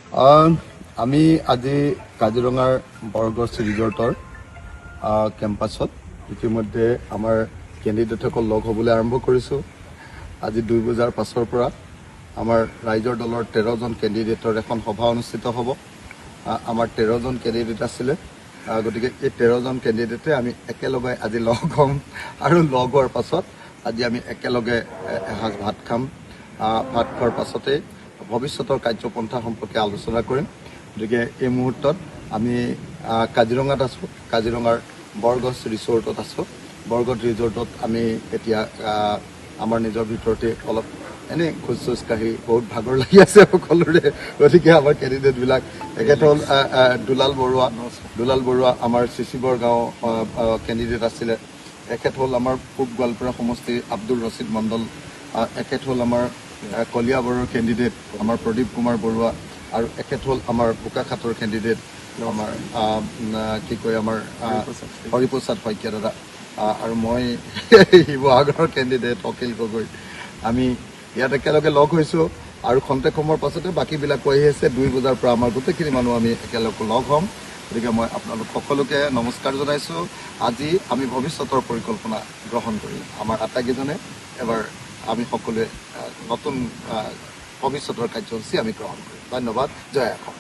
আমি আজি কাজিৰঙাৰ বৰগছ ৰিজৰ্টৰ কেম্পাছত ইতিমধ্যে আমাৰ কেণ্ডিডেটসকল লগ হ'বলৈ আৰম্ভ কৰিছোঁ। আজি 2 বজাৰ পাছৰ পৰা আমাৰ ৰাইজৰ দলৰ 13জন কেণ্ডিডেটৰ এখন সভা অনুষ্ঠিত হ'ব। আমাৰ 13জন কেণ্ডিডেট আছিলে, গতিকে এই 13জন কেণ্ডিডেটে আমি একেলগে আজি লগ হ'ম আৰু লগ হোৱাৰ পাছত আজি আমি একেলগে এসাঁজ ভাত খাম। ভাত খোৱাৰ পাছতেই ভৱিষ্যতৰ কাৰ্যপন্থা সম্পৰ্কে আলোচনা কৰিম। গতিকে এই মুহূৰ্তত আমি কাজিৰঙাত আছোঁ, কাজিৰঙাৰ বৰগছ ৰিজৰ্টত আছোঁ। বৰগছ ৰিজৰ্টত আমি এতিয়া আমাৰ নিজৰ ভিতৰতে অলপ এনেই খোজ কাঢ়ি বহুত ভাগৰ লাগি আছে সকলোৰে। গতিকে আমাৰ কেণ্ডিডেটবিলাক এখেত হ'ল দুলাল বৰুৱা আমাৰ চিচিবৰ গাঁও কেণ্ডিডেট আছিলে। এখেত হ'ল আমাৰ পূব গোৱালপাৰা সমষ্টিৰ আব্দুল ৰছিদ মণ্ডল। এখেত হ'ল আমাৰ কলিয়াবৰৰ কেণ্ডিডেট আমাৰ প্ৰদীপ কুমাৰ বৰুৱা, আৰু এখেত হ'ল আমাৰ বোকাখাটৰ কেণ্ডিডেট আমাৰ আমাৰ হৰিপ্ৰসাদ শইকীয়া দাদা, আৰু মই শিৱসাগৰৰ কেণ্ডিডেট অখিল গগৈ। আমি ইয়াত একেলগে লগ হৈছোঁ আৰু খন্তেক সময়ৰ পাছতে বাকীবিলাকো আহি আছে। 2 বজাৰ পৰা আমাৰ গোটেইখিনি মানুহ আমি একেলগে লগ হ'ম। গতিকে মই আপোনালোক সকলোকে নমস্কাৰ জনাইছোঁ। আজি আমি ভৱিষ্যতৰ পৰিকল্পনা গ্ৰহণ কৰিম। আমাৰ আটাইকেইজনে এবাৰ আমি সকলোৱে নতুন ভৱিষ্যতৰ কাৰ্যসূচী আমি গ্ৰহণ কৰিম। ধন্যবাদ। জয় অসম।